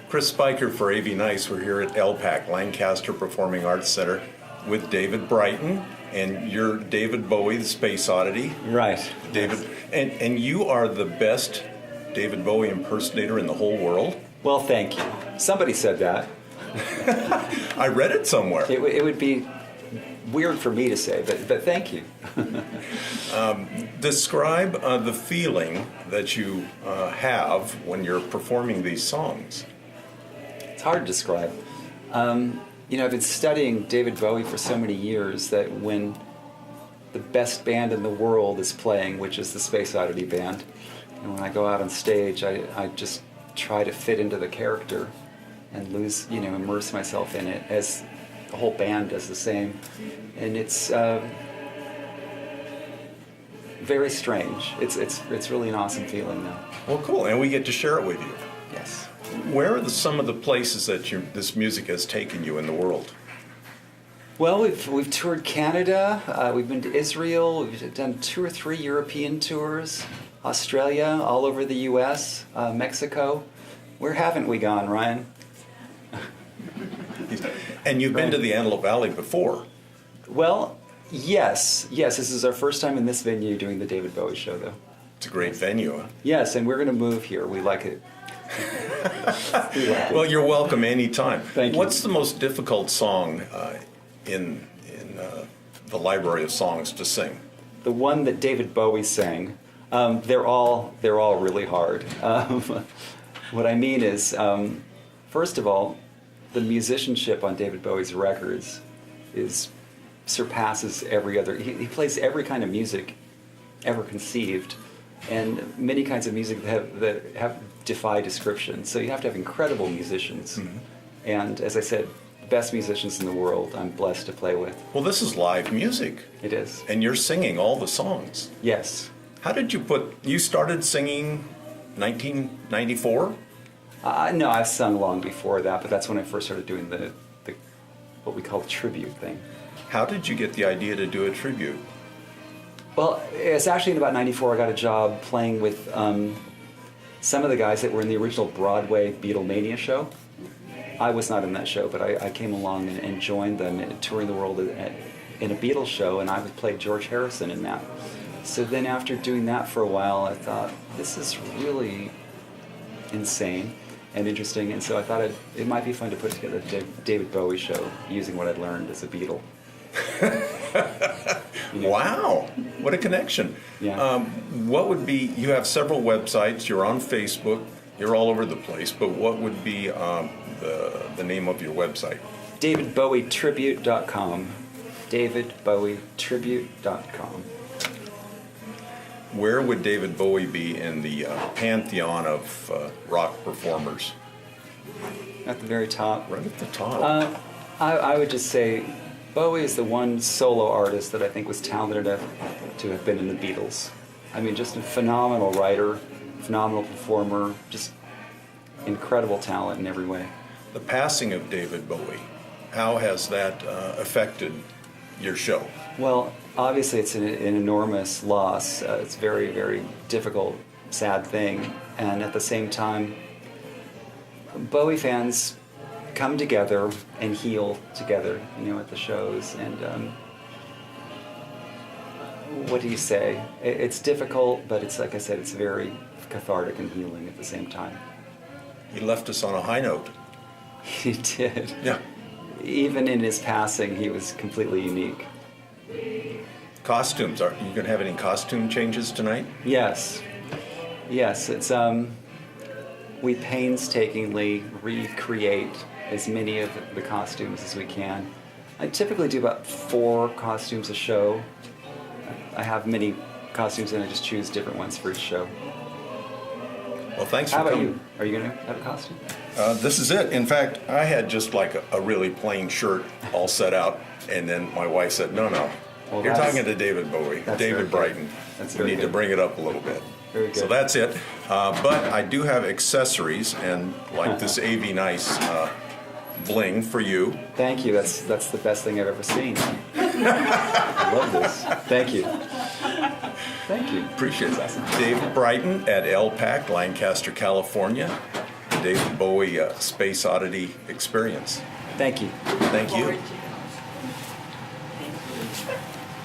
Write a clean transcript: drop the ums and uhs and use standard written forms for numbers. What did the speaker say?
Chris Spiker for AV Nice. We're here at LPAC Lancaster Performing Arts Center with David Brighton, and you're David Bowie, the Space Oddity. Right. David, and you are the best David Bowie impersonator in the whole world? Well, thank you. Somebody said that. I read it somewhere. It would be weird for me to say, but thank you. Describe the feeling that you have when you're performing these songs. It's hard to describe. I've been studying David Bowie for so many years that when the best band in the world is playing, which is the Space Oddity band, and when I go out on stage, I just try to fit into the character and immerse myself in it, as the whole band does the same. And it's very strange. It's really an awesome feeling now. Well, cool, and we get to share it with you. Yes. Where are some of the places that this music has taken you in the world? Well, we've toured Canada, we've been to Israel, we've done 2 or 3 European tours, Australia, all over the U.S., Mexico. Where haven't we gone, Ryan? And you've been to the Antelope Valley before. Well, yes. This is our first time in this venue doing the David Bowie show, though. It's a great venue. Yes, and we're going to move here. We like it. Well, you're welcome anytime. Thank you. What's the most difficult song in the library of songs to sing? The one that David Bowie sang. They're all really hard. What I mean is, first of all, the musicianship on David Bowie's records surpasses every other. He plays every kind of music ever conceived, and many kinds of music that have defy description. So you have to have incredible musicians, mm-hmm. and as I said, the best musicians in the world. I'm blessed to play with. Well, this is live music. It is, and you're singing all the songs. Yes. How did you started singing 1994? No, I've sung long before that, but that's when I first started doing the what we call the tribute thing. How did you get the idea to do a tribute? Well, it's actually in about 94 I got a job playing with some of the guys that were in the original Broadway Beatlemania show. I was not in that show, but I came along and joined them touring the world in a Beatles show, and I would play George Harrison in that. So then after doing that for a while, I thought, this is really insane and interesting, and so I thought it might be fun to put together a David Bowie show using what I'd learned as a Beatle. Wow, what a connection. Yeah. You have several websites, you're on Facebook, you're all over the place, but what would be the name of your website? DavidBowieTribute.com. DavidBowieTribute.com. Where would David Bowie be in the pantheon of rock performers? At the very top. Right at the top. I would just say Bowie is the one solo artist that I think was talented enough to have been in the Beatles. I mean, just a phenomenal writer, phenomenal performer, just incredible talent in every way. The passing of David Bowie, how has that affected your show? Well, obviously it's an enormous loss. It's a very, very difficult, sad thing. And at the same time, Bowie fans come together and heal together, at the shows. And what do you say? It's difficult, but it's, like I said, it's very cathartic and healing at the same time. He left us on a high note. He did. Yeah. Even in his passing, he was completely unique. Costumes, are you going to have any costume changes tonight? Yes, it's we painstakingly recreate as many of the costumes as we can. I typically do about 4 costumes a show. I have many costumes and I just choose different ones for each show. Well, thanks for coming. coming. How about you? Are you going to have a costume? This is it. In fact, I had just like a really plain shirt all set out, and then my wife said, no, well, you're talking to David Bowie, David Brighton. We need to bring it up a little bit. Very good. So that's it. But I do have accessories, and like this AV Nice bling for you. Thank you. That's the best thing I've ever seen. I love this. Thank you. Thank you. Appreciate it. David Brighton at LPAC, Lancaster, California. the David Bowie Space Oddity experience. Thank you. Thank you. Forward to